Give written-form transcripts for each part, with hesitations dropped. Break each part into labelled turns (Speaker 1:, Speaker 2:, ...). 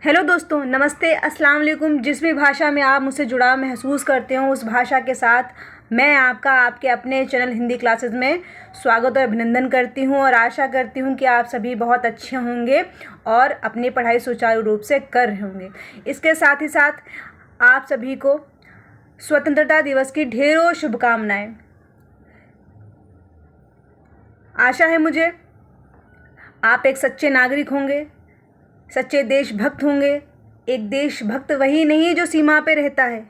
Speaker 1: Hello दोस्तों, नमस्ते, अस्सलाम वालेकुम। जिस भी भाषा में आप मुझसे जुड़ाव महसूस करते हो उस भाषा के साथ मैं आपका आपके अपने चैनल हिंदी क्लासेस में स्वागत और अभिनंदन करती हूं और आशा करती हूं कि आप सभी बहुत अच्छे होंगे और अपनी पढ़ाई सुचारू रूप से कर रहे होंगे। इसके साथ ही साथ आप सभी को स्वतंत्रता दिवस की ढेरों शुभकामनाएं। आशा है मुझे आप एक सच्चे नागरिक होंगे, सच्चे देशभक्त होंगे। एक देशभक्त वही नहीं है जो सीमा पे रहता है,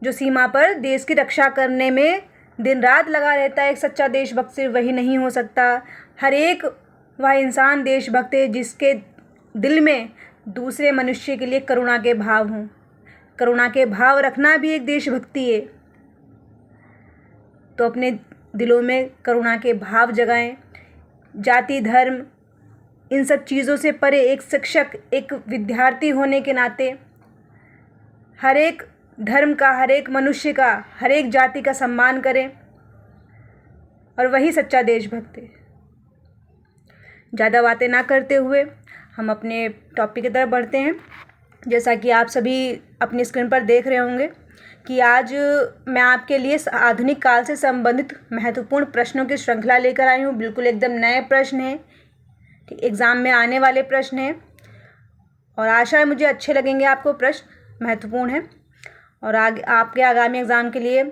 Speaker 1: जो सीमा पर देश की रक्षा करने में दिन रात लगा रहता है। एक सच्चा देशभक्त सिर्फ वही नहीं हो सकता। हर एक वह इंसान देशभक्त है जिसके दिल में दूसरे मनुष्य के लिए करुणा के भाव हों। करुणा के भाव रखना भी एक देशभक्ति है। तो अपने दिलों में करुणा के भाव जगाएं। जाति धर्म इन सब चीज़ों से परे एक शिक्षक, एक विद्यार्थी होने के नाते हर एक धर्म का, हर एक मनुष्य का, हर एक जाति का सम्मान करें और वही सच्चा देशभक्त है। ज़्यादा बातें ना करते हुए हम अपने टॉपिक की तरफ बढ़ते हैं। जैसा कि आप सभी अपनी स्क्रीन पर देख रहे होंगे कि आज मैं आपके लिए आधुनिक काल से संबंधित महत्वपूर्ण प्रश्नों की श्रृंखला लेकर आई हूँ। बिल्कुल एकदम नए प्रश्न हैं, एग्ज़ाम में आने वाले प्रश्न हैं और आशा है मुझे अच्छे लगेंगे। आपको प्रश्न महत्वपूर्ण हैं और आगे आपके आगामी एग्ज़ाम के लिए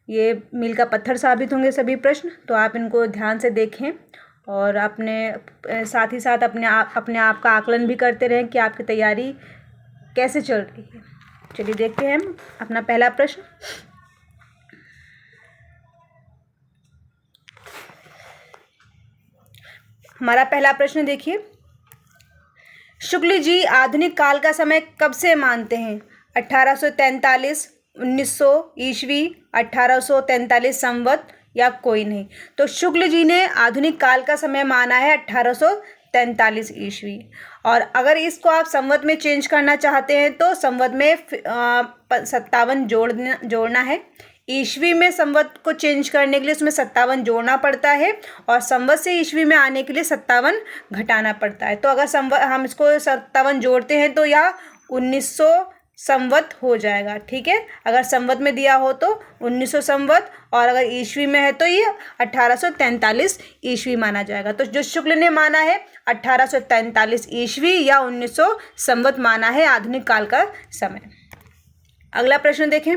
Speaker 1: ये मील का पत्थर साबित होंगे सभी प्रश्न। तो आप इनको ध्यान से देखें और अपने साथ ही साथ अपने आप का आकलन भी करते रहें कि आपकी तैयारी कैसे चल रही है। चलिए देखते हैं हम अपना पहला प्रश्न। हमारा पहला प्रश्न देखिए, शुक्ल जी आधुनिक काल का समय कब से मानते हैं? 1843, 1900 ईस्वी, 1843 संवत या कोई नहीं? तो शुक्ल जी ने आधुनिक काल का समय माना है 1843 ईस्वी। और अगर इसको आप संवत में चेंज करना चाहते हैं तो संवत में 57 जोड़ना है। ईस्वी में संवत को चेंज करने के लिए उसमें 57 जोड़ना पड़ता है और संवत से ईस्वी में आने के लिए 57 घटाना पड़ता है। तो अगर हम इसको 57 जोड़ते हैं तो यह 1900 संवत हो जाएगा। ठीक है, अगर संवत में दिया हो तो 1900 संवत और अगर ईस्वी में है तो ये 1843 ईस्वी माना जाएगा। तो जो शुक्ल ने माना है 1843 ईस्वी या 1900 संवत माना है आधुनिक काल का समय। अगला प्रश्न देखें,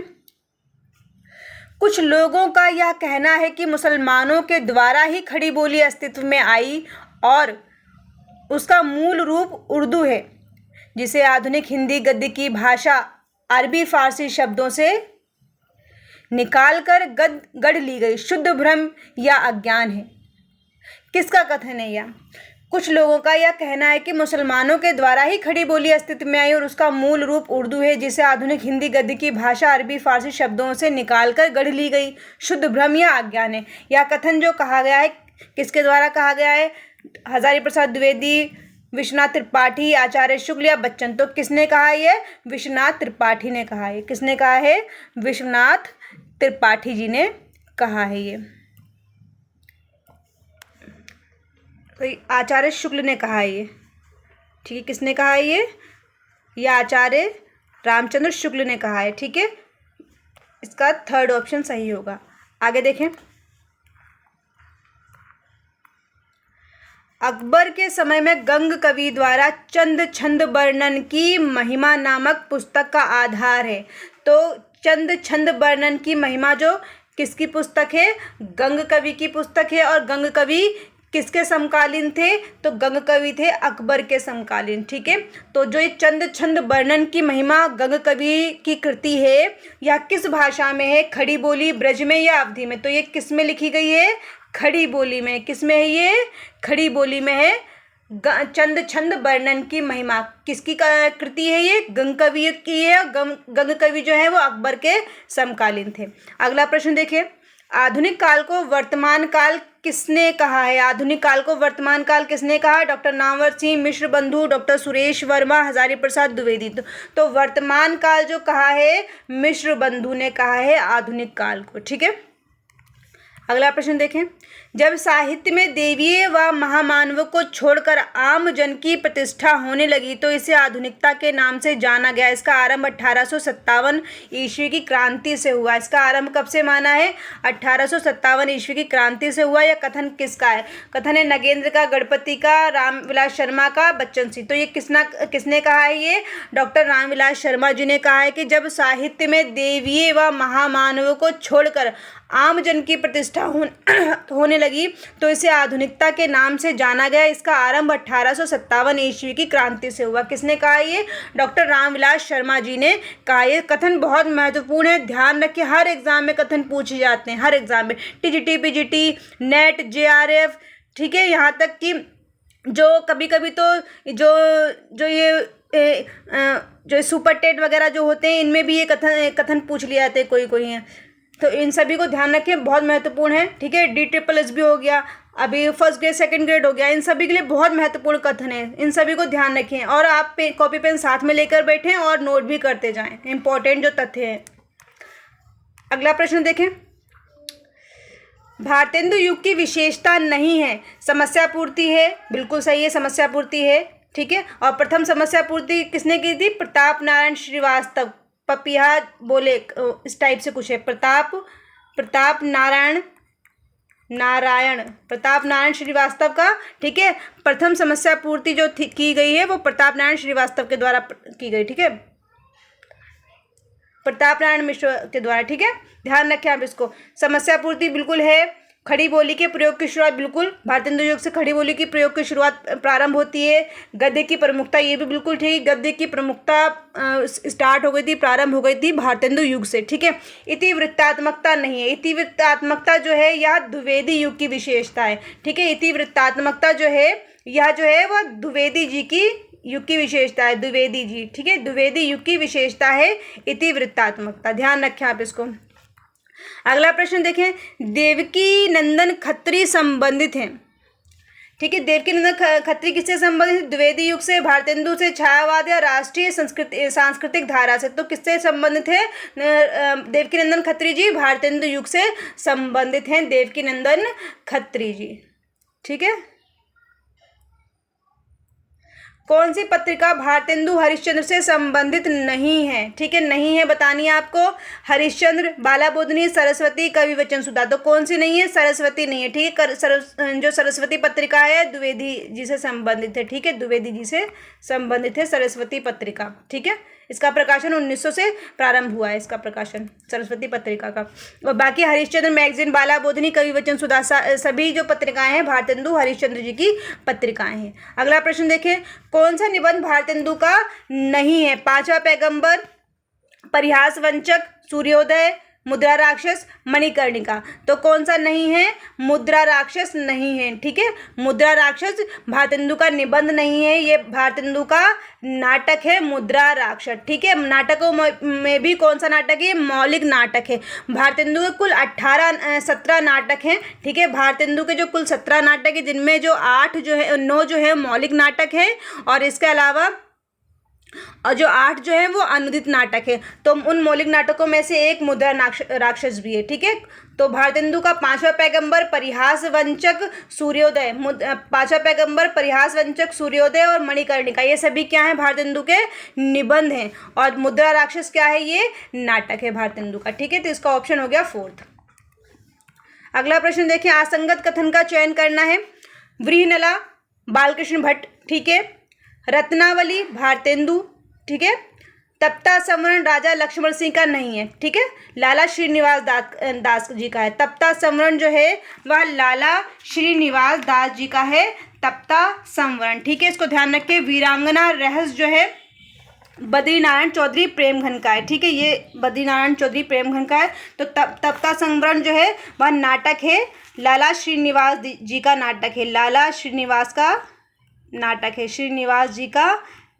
Speaker 1: कुछ लोगों का यह कहना है कि मुसलमानों के द्वारा ही खड़ी बोली अस्तित्व में आई और उसका मूल रूप उर्दू है, जिसे आधुनिक हिंदी गद्य की भाषा अरबी फारसी शब्दों से निकालकर गढ़ ली गई। शुद्ध भ्रम या अज्ञान है? किसका कथन है यह? कुछ लोगों का यह कहना है कि मुसलमानों के द्वारा ही खड़ी बोली अस्तित्व में आई और उसका मूल रूप उर्दू है, जिसे आधुनिक हिंदी गद्य की भाषा अरबी फारसी शब्दों से निकालकर गढ़ ली गई। शुद्ध भ्रम या अज्ञान है? यह कथन जो कहा गया है किसके द्वारा कहा गया है? हजारी प्रसाद द्विवेदी, विश्वनाथ त्रिपाठी, आचार्य शुक्ल या बच्चन? तो किसने कहा है ये? विश्वनाथ त्रिपाठी ने कहा है। किसने कहा है? विश्वनाथ त्रिपाठी जी ने कहा है ये। तो आचार्य शुक्ल ने कहा है ये। ठीक है, किसने कहा है ये? आचार्य रामचंद्र शुक्ल ने कहा है। ठीक है, इसका थर्ड ऑप्शन सही होगा। आगे देखें, अकबर के समय में गंग कवि द्वारा चंद छंद वर्णन की महिमा नामक पुस्तक का आधार है। तो चंद छंद वर्णन की महिमा जो किसकी पुस्तक है? गंग कवि की पुस्तक है। और गंग कवि किसके समकालीन थे? तो गंग कवि थे अकबर के समकालीन। ठीक है, तो जो ये चंद छंद वर्णन की महिमा गंग कवि की कृति है यह किस भाषा में है? खड़ी बोली, ब्रज में या अवधी में? तो ये किस में लिखी गई है? खड़ी बोली में। किस में है ये? खड़ी बोली में है। चंद छंद वर्णन की महिमा किसकी कृति है? ये गंग कवि की है। गंग कवि जो है वो अकबर के समकालीन थे। अगला प्रश्न देखिए, आधुनिक काल को वर्तमान काल किसने कहा है? आधुनिक काल को वर्तमान काल किसने कहा है? डॉक्टर नामवर सिंह, मिश्र बंधु, डॉक्टर सुरेश वर्मा, हजारी प्रसाद द्विवेदी। तो वर्तमान काल जो कहा है मिश्र बंधु ने कहा है आधुनिक काल को। ठीक है, अगला प्रश्न देखें, जब साहित्य में देवीय व महामानवों को छोड़कर आम जन की प्रतिष्ठा होने लगी तो इसे आधुनिकता के नाम से जाना गया। इसका आरंभ 1857 ईस्वी की क्रांति से हुआ। इसका आरंभ कब से माना है? 1857 ईस्वी की क्रांति से हुआ। यह कथन किसका है? कथन है नगेंद्र का, गणपति का, रामविलास शर्मा का, बच्चन सिंह। तो ये किसने कहा है? ये डॉक्टर रामविलास शर्मा जी ने कहा है कि जब साहित्य में देवीय व महामानवों को छोड़कर आम जन की प्रतिष्ठा होने लगी तो इसे आधुनिकता के नाम से जाना गया। इसका आरंभ 1857 ईस्वी की क्रांति से हुआ। किसने कहा? ये डॉक्टर रामविलास शर्मा जी ने कहा। ये कथन बहुत महत्वपूर्ण है, ध्यान रखिए, हर एग्जाम में कथन पूछे जाते हैं, हर एग्जाम में, टीजीटी, पीजीटी, नेट, जेआरएफ, ठीक है, यहाँ तक कि जो कभी कभी तो जो सुपर टेट वगैरह जो होते हैं इनमें भी ये कथन पूछ लिए जाते हैं, कोई हैं। तो इन सभी को ध्यान रखें, बहुत महत्वपूर्ण है, ठीक है। DSSS भी हो गया, अभी फर्स्ट ग्रेड, सेकंड ग्रेड हो गया, इन सभी के लिए बहुत महत्वपूर्ण कथन है, इन सभी को ध्यान रखें और आप कॉपी पेन साथ में लेकर बैठें और नोट भी करते जाएं, इंपॉर्टेंट जो तथ्य हैं। अगला प्रश्न देखें, भारतेंदु युग की विशेषता नहीं है, समस्या पूर्ति है। बिल्कुल सही है, समस्या पूर्ति है, ठीक है। और प्रथम समस्या पूर्ति किसने की थी? प्रताप नारायण श्रीवास्तव। पपिया बोले, इस टाइप से कुछ है, प्रताप नारायण श्रीवास्तव का, ठीक है। प्रथम समस्या पूर्ति जो की गई है वो प्रताप नारायण श्रीवास्तव के द्वारा की गई, ठीक है, प्रताप नारायण मिश्र के द्वारा, ठीक है। ध्यान रखें आप इसको। समस्या पूर्ति बिल्कुल है। खड़ी बोली के प्रयोग की शुरुआत, बिल्कुल भारतेंदु युग से खड़ी बोली की प्रयोग की शुरुआत प्रारंभ होती है। गद्य की प्रमुखता, ये भी बिल्कुल ठीक, गद्य की प्रमुखता स्टार्ट हो गई थी, प्रारंभ हो गई थी भारतेंदु युग से, ठीक है। इतिवृत्तात्मकता नहीं है, इतिवृत्तात्मकता जो है यह द्विवेदी युग की विशेषता है, ठीक है। इतिवृत्तात्मकता जो है यह जो है वह द्विवेदी जी की युग की विशेषता है, द्विवेदी जी, ठीक है, द्विवेदी युग की विशेषता है इतिवृत्तात्मकता। ध्यान रखें आप इसको। अगला प्रश्न देखें, देवकी नंदन खत्री संबंधित हैं, ठीक है। देवकी नंदन खत्री किससे संबंधित है? द्विवेदी युग से, भारतेंदु से, छायावाद या राष्ट्रीय सांस्कृतिक धारा से। तो किससे संबंधित है देवकी नंदन खत्री जी? भारतेंदु युग से संबंधित हैं देवकी नंदन खत्री जी, ठीक है। कौन सी पत्रिका भारतेंदु हरिश्चंद्र से संबंधित नहीं है? ठीक है, नहीं है बतानी है आपको। हरिश्चंद्र, बालाबोधनी, सरस्वती, कवि वचन सुधा। तो कौन सी नहीं है? सरस्वती नहीं है, ठीक है। जो सरस्वती पत्रिका है द्विवेदी जी से संबंधित है, ठीक है, द्विवेदी जी से संबंधित है सरस्वती पत्रिका, ठीक है। इसका प्रकाशन 1900 से प्रारंभ हुआ है, इसका प्रकाशन सरस्वती पत्रिका का। और बाकी हरिश्चंद्र मैगजीन, बालाबोधनी, कवि वचन सुधा, सभी जो पत्रिकाएं हैं भारतेंदु हरिश्चंद्र जी की पत्रिकाएं हैं। अगला प्रश्न देखें, कौन सा निबंध भारतेंदु का नहीं है? पांचवा पैगंबर, परिहास वंचक, सूर्योदय, मुद्रा राक्षस, मणिकर्णिका। तो कौन सा नहीं है? मुद्रा राक्षस नहीं है, ठीक है। मुद्रा राक्षस भारतेंदु का निबंध नहीं है, ये भारतेंदु का नाटक है मुद्रा राक्षस, ठीक है। नाटकों में भी कौन सा नाटक है? मौलिक नाटक है। भारतेंदु के कुल 17 नाटक हैं, ठीक है। भारतेंदु के जो कुल 17 नाटक है जिनमें जो 9 जो है मौलिक नाटक है और इसके अलावा और जो 8 जो है वो अनुदित नाटक है। तो उन मौलिक नाटकों में से एक मुद्रा राक्षस भी है, ठीक है। तो भारतेंदु का पांचवा पैगंबर, परिहास वंचक, सूर्योदय, पांचवा पैगंबर, परिहास वंचक, सूर्योदय और मणिकर्णिका, ये सभी क्या है? भारतेंदु के निबंध हैं। और मुद्रा राक्षस क्या है? ये नाटक है भारतेंदु का, ठीक है। तो इसका ऑप्शन हो गया 4th। अगला प्रश्न देखिए, असंगत कथन का चयन करना है। वृहनला बालकृष्ण भट्ट, ठीक है। रत्नावली भारतेंदु, ठीक है। तप्ता संवरण राजा लक्ष्मण सिंह का नहीं है, ठीक है, लाला श्रीनिवास दास जी का है। तप्ता संवरण जो है वह लाला श्रीनिवास दास जी का है, तप्ता संवरण, ठीक है। इसको ध्यान रखें। वीरांगना रहस्य जो है बद्रीनारायण चौधरी प्रेमघन का है, ठीक है, ये बद्रीनारायण चौधरी प्रेमघन का है। तो तप्ता संवरण जो है वह नाटक है, लाला श्रीनिवास जी का नाटक है, लाला श्रीनिवास का नाटक है, श्रीनिवास जी का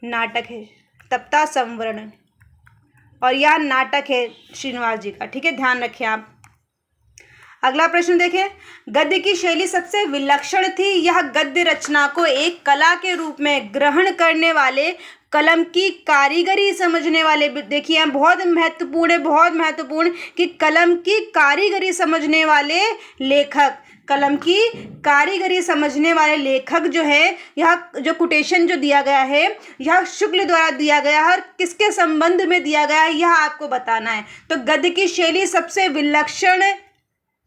Speaker 1: नाटक है तप्ता संवरण, और यह नाटक है श्रीनिवास जी का, ठीक है, ध्यान रखें आप। अगला प्रश्न देखें, गद्य की शैली सबसे विलक्षण थी। यह गद्य रचना को एक कला के रूप में ग्रहण करने वाले कलम की कारीगरी समझने वाले, देखिए यहाँ बहुत महत्वपूर्ण है, बहुत महत्वपूर्ण, कि कलम की कारीगरी समझने वाले लेखक, कलम की कारीगरी समझने वाले लेखक जो है, यह जो कोटेशन जो दिया गया है यह शुक्ल द्वारा दिया गया है और किसके संबंध में दिया गया है यह आपको बताना है। तो गद्य की शैली सबसे विलक्षण,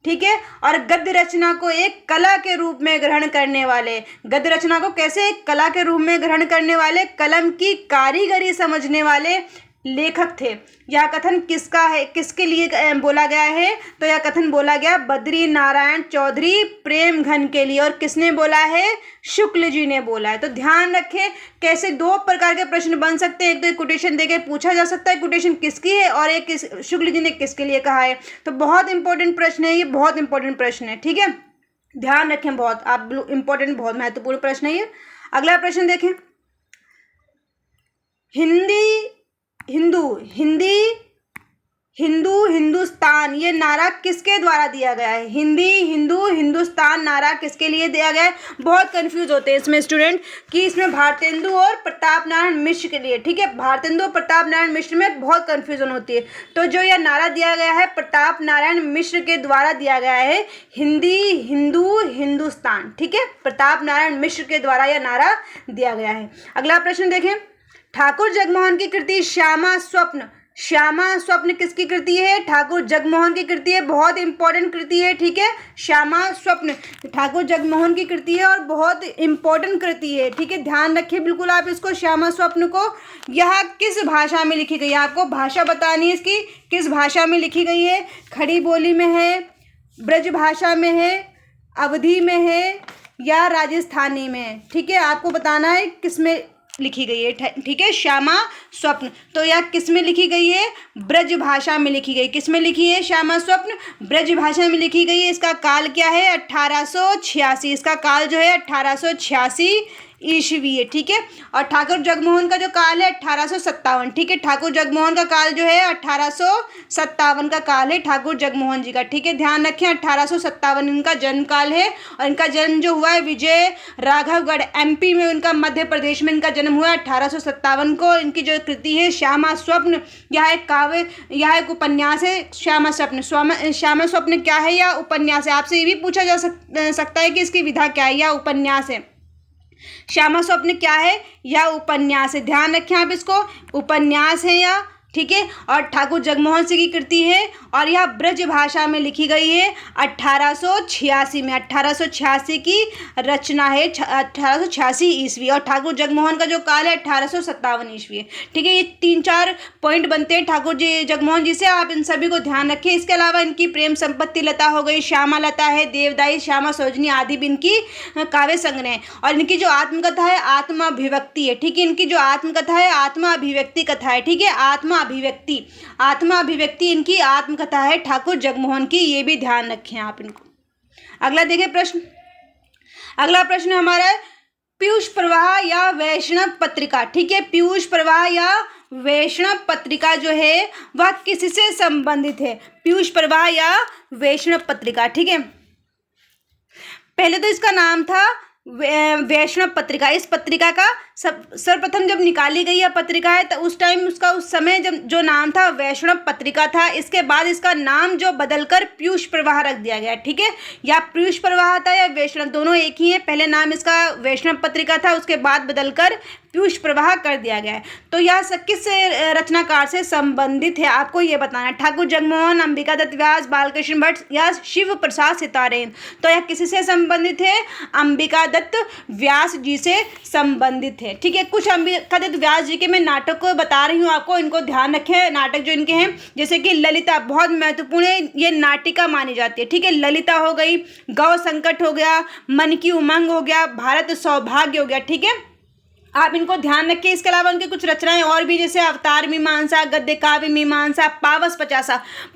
Speaker 1: ठीक है, और गद्य रचना को एक कला के रूप में ग्रहण करने वाले, गद्य रचना को कैसे एक कला के रूप में ग्रहण करने वाले कलम की कारीगरी समझने वाले लेखक थे। यह कथन किसका है, किसके लिए बोला गया है? तो यह कथन बोला गया बद्री नारायण चौधरी प्रेम घन के लिए। और किसने बोला है? शुक्ल जी ने बोला है। तो ध्यान रखें कैसे दो प्रकार के प्रश्न बन सकते हैं। एक तो एक कोटेशन देके पूछा जा सकता है कोटेशन किसकी है, और एक शुक्ल जी ने किसके लिए कहा है। तो बहुत इंपॉर्टेंट प्रश्न है ये, बहुत इंपॉर्टेंट प्रश्न है, ठीक है, ध्यान रखें, बहुत आप इंपॉर्टेंट, बहुत महत्वपूर्ण प्रश्न है ये। अगला प्रश्न देखें, हिंदू हिंदुस्तान ये नारा किसके द्वारा दिया गया है? हिंदी हिंदू हिंदुस्तान नारा किसके लिए दिया गया है? बहुत कंफ्यूज होते हैं इसमें स्टूडेंट कि इसमें भारतेंदु और प्रताप नारायण मिश्र के लिए, ठीक है, भारतेंदु और प्रताप नारायण मिश्र में बहुत कंफ्यूजन होती है। तो जो यह नारा दिया गया है प्रताप नारायण मिश्र के द्वारा दिया गया है, हिंदी हिंदू हिंदुस्तान, ठीक है, प्रताप नारायण मिश्र के द्वारा यह नारा दिया गया है। अगला प्रश्न देखें, ठाकुर जगमोहन की कृति श्यामा स्वप्न, श्यामा स्वप्न किसकी कृति है? ठाकुर जगमोहन की कृति है, बहुत इंपॉर्टेंट कृति है, ठीक है, श्यामा स्वप्न ठाकुर जगमोहन की कृति है और बहुत इंपॉर्टेंट कृति है, ठीक है, ध्यान रखिए बिल्कुल आप इसको, श्यामा स्वप्न को। यह किस भाषा में लिखी गई है? आपको भाषा बतानी है इसकी, किस भाषा में लिखी गई है? खड़ी बोली में है, ब्रज भाषा में है, अवधी में है या राजस्थानी में है, ठीक है, आपको बताना है किस में लिखी गई है, ठीक है, श्यामा स्वप्न। तो यह किस में लिखी गई है? ब्रज भाषा में लिखी गई। किस में लिखी है श्यामा स्वप्न? ब्रज भाषा में लिखी गई है। इसका काल क्या है? 1886, इसका काल जो है 1886 ईस्वी है, ठीक है। और ठाकुर जगमोहन का जो काल है 1857, ठीक है, ठाकुर जगमोहन का काल जो है 1857 का काल है ठाकुर जगमोहन जी का, ठीक है, ध्यान रखें 1857 इनका जन्म काल है। और इनका जन्म जो हुआ है विजय राघवगढ़ एमपी में, उनका मध्य प्रदेश में इनका जन्म हुआ 1857 को। इनकी जो कृति है श्यामा स्वप्न, यह एक काव्य, यह एक उपन्यास है। श्यामा स्वप्न, श्यामा स्वप्न क्या है? यह उपन्यास है। आपसे ये भी पूछा जा सकता है कि इसकी विधा क्या है? यह उपन्यास है। श्यामा स्वप्न क्या है? यह उपन्यास है, ध्यान रखें आप इसको, उपन्यास है यह, ठीक है। और ठाकुर जगमोहन सिंह की कृति है और यह ब्रज भाषा में लिखी गई है 1886 में, 1886 की रचना है, 1886 ईस्वी। और ठाकुर जगमोहन का जो काल है 1857 ईस्वी है, ठीक है। ये 3-4 पॉइंट बनते हैं ठाकुर जी जगमोहन जी से, आप इन सभी को ध्यान रखें। इसके अलावा इनकी प्रेम संपत्ति लता हो गई, श्यामा लता है, देवदाई, श्यामा सरोजनी आदि भी इनकी काव्य संग्रह है। और इनकी जो आत्मकथा है आत्माभिव्यक्ति है, ठीक है, इनकी जो आत्मकथा है आत्मा अभिव्यक्ति कथा है, ठीक है, आत्मा अभिव्यक्ति इनकी आत्मकथा है ठाकुर जगमोहन की, ये भी ध्यान रखें आप इनको। अगला देखें प्रश्न, अगला प्रश्न हमारा है पीयूष प्रवाह या वैष्णव पत्रिका, ठीक है, पीयूष प्रवाह या वैष्णव पत्रिका जो है वह किससे संबंधित है? पीयूष प्रवाह या वैष्णव पत्रिका, ठीक है। पहले तो इसका नाम था वैष्णव पत्रिका। इस पत्रिका का सर्वप्रथम जब निकाली गई यह पत्रिका है तो उस टाइम उसका, उस समय जब जो नाम था वैष्णव पत्रिका था। इसके बाद इसका नाम जो बदलकर पीयूष प्रवाह रख दिया गया, ठीक है, या पीयूष प्रवाह था या वैष्णव, दोनों एक ही है। पहले नाम इसका वैष्णव पत्रिका था, उसके बाद बदलकर पीयूष प्रवाह कर दिया गया है। तो यह किस रचनाकार से संबंधित है आपको ये बताना है? ठाकुर जगमोहन, अंबिका दत्त व्यास, बालकृष्ण भट्ट या शिव प्रसाद सितारे। तो यह किससे संबंधित है? अंबिका दत्त व्यास जी से संबंधित है, ठीक है। कुछ अंबिका दत्त व्यास जी के मैं नाटक को बता रही हूँ आपको, इनको ध्यान रखें। नाटक जो इनके हैं जैसे कि ललिता, बहुत महत्वपूर्ण है, ये नाटिका मानी जाती है, ठीक है। ललिता हो गई, गौ संकट हो गया, मन की उमंग हो गया, भारत सौभाग्य हो गया, ठीक है, आप इनको ध्यान रखें। इसके अलावा उनकी कुछ रचनाएं और भी, जैसे अवतार मीमांसा, गद्य काव्य मीमांसा, पावस पचासा।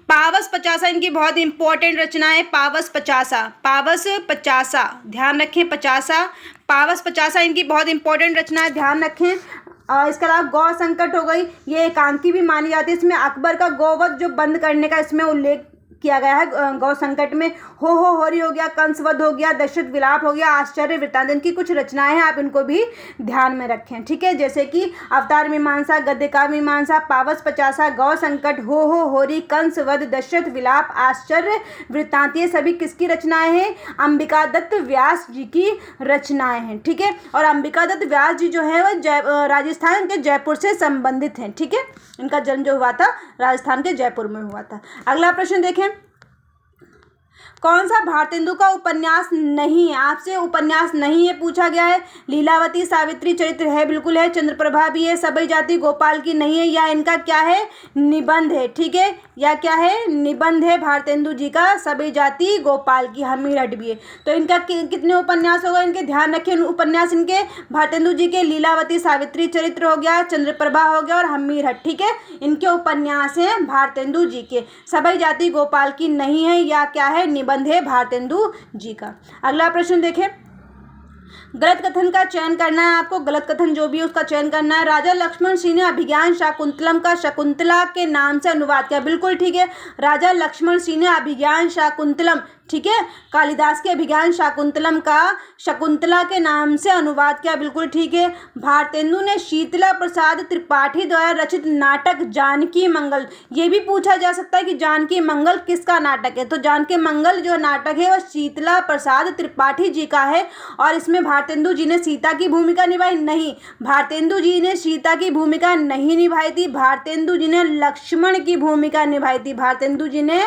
Speaker 1: पावस पचासा इनकी बहुत इंपॉर्टेंट रचना है, पावस पचासा, पावस पचासा, ध्यान रखें, पचासा, पावस पचासा इनकी बहुत इंपॉर्टेंट रचना है, ध्यान रखें। इसके अलावा गौ संकट हो गई, ये एकांकी भी मानी जाती है। इसमें अकबर का गौवध जो बंद करने का इसमें उल्लेख किया गया है गौ संकट में। हो होरी हो गया, कंसवध हो गया, दशरथ विलाप हो गया, आश्चर्य वृत्तांत, इनकी कुछ रचनाएं हैं, आप इनको भी ध्यान में रखें। ठीक है, जैसे कि अवतार मीमांसा, गद्यका मीमांसा, पावस पचासा, गौ संकट, हो होरी, कंसवध, दशरथ विलाप, आश्चर्य वृत्तांत, ये सभी किसकी रचनाएं हैं? अंबिका दत्त व्यास जी की रचनाएं हैं। ठीक है, और अंबिका दत्त व्यास जी जो है वह राजस्थान के जयपुर से संबंधित हैं। ठीक है, इनका जन्म जो हुआ था राजस्थान के जयपुर में हुआ था। अगला प्रश्न देखें, कौन सा भारतेंदु का उपन्यास नहीं है? आपसे उपन्यास नहीं है पूछा गया है। लीलावती, सावित्री चरित्र है, बिल्कुल है। चंद्रप्रभा भी है। सभई जाति गोपाल की नहीं है, या इनका क्या है? निबंध है। ठीक है, या क्या है? निबंध है भारतेंदु जी का, सभई जाति गोपाल की। हमीरठ भी है। तो इनका कितने उपन्यास होगा? इनके ध्यान रखें उपन्यास इनके भारतेंदु जी के लीलावती, सावित्री चरित्र हो गया, चंद्रप्रभा हो गया और हमीरठ। ठीक है, इनके उपन्यास हैं भारतेंदु जी के। सभई जाति गोपाल की नहीं है, या क्या है? निबंध है भारतेंदु जी का। अगला प्रश्न देखें, गलत कथन का चयन करना है आपको। गलत कथन जो भी है उसका चयन करना है। राजा लक्ष्मण सिंह ने अभिज्ञान शाकुंतलम का शकुंतला के नाम से अनुवाद किया, बिल्कुल ठीक है। राजा लक्ष्मण सिंह ने अभिज्ञान शाकुंतलम, ठीक है, कालिदास के अभिज्ञान शाकुंतलम का शकुंतला के नाम से अनुवाद किया, बिल्कुल ठीक है। भारतेंदु ने शीतला प्रसाद त्रिपाठी द्वारा रचित नाटक जानकी मंगल, ये भी पूछा जा सकता है कि जानकी मंगल किसका नाटक है? तो जानकी मंगल जो नाटक है वह शीतला प्रसाद त्रिपाठी जी का है। और इसमें भारतेंदु जी ने सीता की भूमिका निभाई? नहीं, भारतेंदु जी ने सीता की भूमिका नहीं निभाई थी। भारतेंदु जी ने लक्ष्मण की भूमिका निभाई थी। भारतेंदु जी ने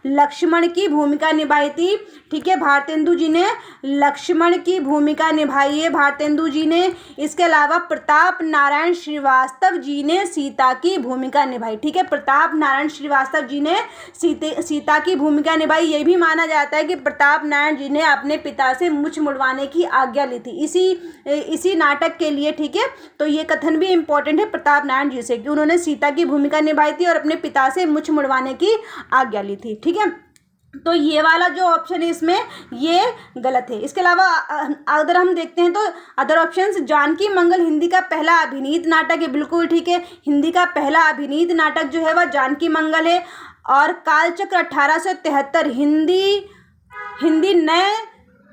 Speaker 1: लक्ष्मण की भूमिका निभाई थी। ठीक है, भारतेंदु जी ने लक्ष्मण की भूमिका निभाई है भारतेंदु जी ने। इसके अलावा प्रताप नारायण श्रीवास्तव जी ने सीता की भूमिका निभाई। ठीक है, प्रताप नारायण श्रीवास्तव जी ने सीता की भूमिका निभाई। ये भी माना जाता है कि प्रताप नारायण जी ने अपने पिता से मुछ मुड़वाने की आज्ञा ली थी इसी नाटक के लिए। ठीक है, तो ये कथन भी इंपॉर्टेंट है प्रताप नारायण जी से कि उन्होंने सीता की भूमिका निभाई थी और अपने पिता से मुछ मुड़वाने की आज्ञा ली थी। ठीक है, तो ये वाला जो ऑप्शन है इसमें ये गलत है। इसके अलावा अगर हम देखते हैं तो अदर ऑप्शंस, जानकी मंगल हिंदी का पहला अभिनीत नाटक है, बिल्कुल ठीक है। हिंदी का पहला अभिनीत नाटक जो है वह जानकी मंगल है। और कालचक्र 1873 हिंदी नए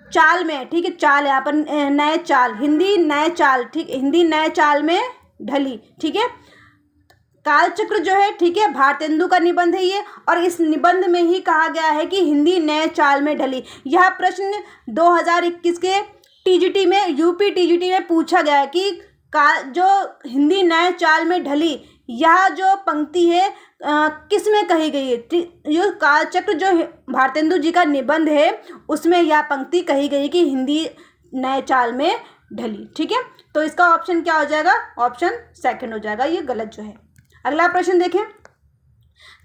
Speaker 1: चाल में, ठीक है, चाल यहाँ पर नए चाल, हिंदी नए चाल, ठीक, हिंदी नए चाल में ढली। ठीक है, कालचक्र जो है, ठीक है, भारतेंदु का निबंध है ये। और इस निबंध में ही कहा गया है कि हिंदी नए चाल में ढली। यह प्रश्न 2021 के टीजीटी में, यूपी टीजीटी में पूछा गया है कि जो हिंदी नए चाल में ढली, यह जो पंक्ति है किस में कही गई है? ये कालचक्र जो भारतेंदु जी का निबंध है उसमें यह पंक्ति कही गई कि हिंदी नए चाल में ढली। ठीक है, तो इसका ऑप्शन क्या हो जाएगा? ऑप्शन सेकंड हो जाएगा, ये गलत जो है। अगला प्रश्न देखें,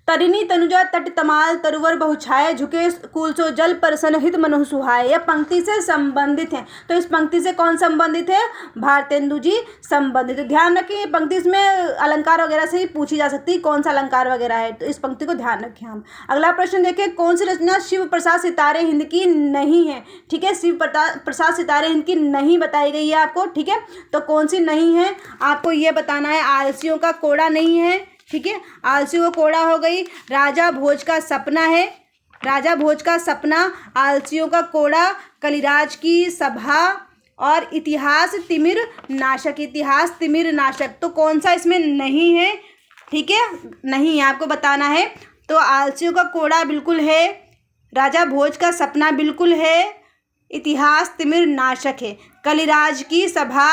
Speaker 1: तरिणी तनुजा तट तमाल तरुवर बहुछाए झुके कुल सो जल पर सनहित मनहु सुहाए, यह पंक्ति से संबंधित है। तो इस पंक्ति से कौन संबंधित है? भारतेंदु जी संबंधित है। ध्यान रखें, ये पंक्ति इसमें अलंकार वगैरह से ही पूछी जा सकती है, कौन सा अलंकार वगैरह है, तो इस पंक्ति को ध्यान रखें हम। अगला प्रश्न देखें, कौन सी रचना शिव प्रसाद सितारे हिंद की नहीं है? ठीक है, शिव प्रसाद सितारे हिंद की नहीं बताई गई है आपको। ठीक है, तो कौन सी नहीं है आपको ये बताना है। आलसियों का कोड़ा नहीं है, ठीक है, आलसी वो कोड़ा हो गई। राजा भोज का सपना है, राजा भोज का सपना, आलसियों का कोड़ा, कलिराज की सभा और इतिहास तिमिर नाशक, इतिहास तिमिर नाशक। तो कौन सा इसमें नहीं है? ठीक है, नहीं है, आपको बताना है। तो आलसियों का कोड़ा बिल्कुल है, राजा भोज का सपना बिल्कुल है, इतिहास तिमिर नाशक है, कलिराज की सभा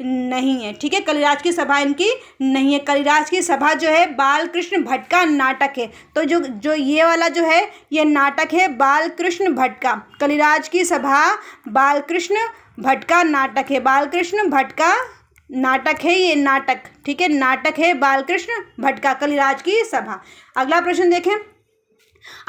Speaker 1: नहीं है। ठीक है, कलिराज की सभा इनकी नहीं है। कलिराज की सभा जो है बालकृष्ण भट्ट का नाटक है। तो जो ये वाला जो है ये नाटक है बालकृष्ण भट्ट का। कलिराज की सभा बालकृष्ण भट्ट का नाटक है, बालकृष्ण भट्ट का नाटक है ये नाटक। ठीक है, नाटक है बालकृष्ण भट्ट का, कलिराज की सभा। अगला प्रश्न देखें,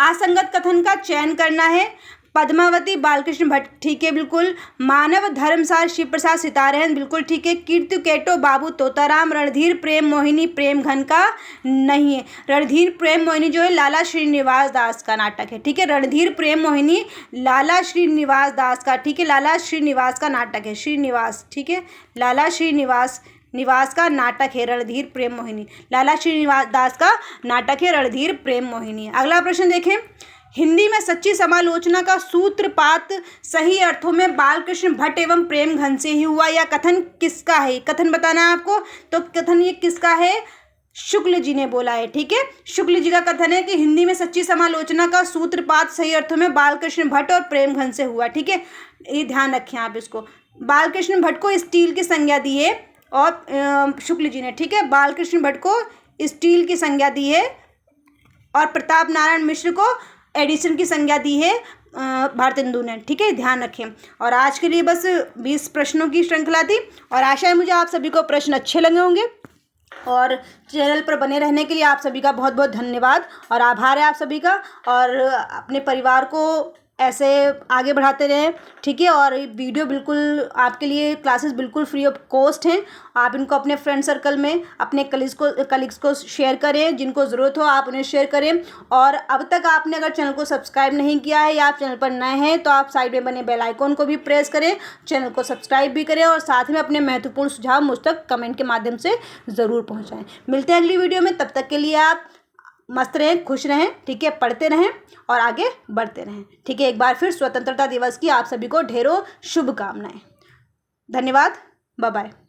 Speaker 1: असंगत कथन का चयन करना है। पद्मावती बालकृष्ण भट्ट, ठीक है, बिल्कुल। मानव धर्मसार शिव प्रसाद सितारहन, बिल्कुल ठीक है। कीर्ति केटो बाबू तोताराम, रणधीर प्रेम मोहिनी प्रेम घन का नहीं है। रणधीर प्रेम मोहिनी जो है लाला श्रीनिवास दास का नाटक है। ठीक है, रणधीर प्रेम मोहिनी लाला श्रीनिवास दास का, ठीक है, लाला श्रीनिवास का नाटक है, श्रीनिवास, ठीक है, लाला श्रीनिवास का नाटक है रणधीर प्रेम मोहिनी, लाला श्रीनिवास दास का नाटक है रणधीर प्रेम मोहिनी। अगला प्रश्न देखें, हिंदी में सच्ची समालोचना का सूत्रपात सही अर्थों में बालकृष्ण भट्ट एवं प्रेमघन से ही हुआ। यह कथन किसका है? कथन बताना है आपको। तो कथन ये किसका है? शुक्ल जी ने बोला है। ठीक है, शुक्ल जी का कथन है कि हिंदी में सच्ची समालोचना का सूत्रपात सही अर्थों में बालकृष्ण भट्ट और प्रेमघन से हुआ। ठीक है, ये ध्यान रखें आप इसको। बालकृष्ण भट्ट को स्टील की संज्ञा दी है और शुक्ल जी ने, ठीक है, बालकृष्ण भट्ट को स्टील की संज्ञा दी है और प्रताप नारायण मिश्र को एडिशन की संज्ञा दी है भारतेंदु ने। ठीक है, ध्यान रखें। और आज के लिए बस 20 प्रश्नों की श्रृंखला थी और आशा है मुझे आप सभी को प्रश्न अच्छे लगे होंगे। और चैनल पर बने रहने के लिए आप सभी का बहुत बहुत धन्यवाद और आभार है आप सभी का। और अपने परिवार को ऐसे आगे बढ़ाते रहें। ठीक है, और वीडियो बिल्कुल आपके लिए, क्लासेस बिल्कुल फ्री ऑफ कॉस्ट हैं। आप इनको अपने फ्रेंड सर्कल में अपने कलीग्स को शेयर करें, जिनको ज़रूरत हो आप उन्हें शेयर करें। और अब तक आपने अगर चैनल को सब्सक्राइब नहीं किया है या आप चैनल पर नए हैं तो आप साइड में बने बेल आइकॉन को भी प्रेस करें, चैनल को सब्सक्राइब भी करें और साथ में अपने महत्वपूर्ण सुझाव मुझ तक कमेंट के माध्यम से ज़रूर पहुँचाएँ। मिलते हैं अगली वीडियो में, तब तक के लिए आप मस्त रहें, खुश रहें। ठीक है, पढ़ते रहें और आगे बढ़ते रहें। ठीक है, एक बार फिर स्वतंत्रता दिवस की आप सभी को ढेरों शुभकामनाएं। धन्यवाद, बाय बाय।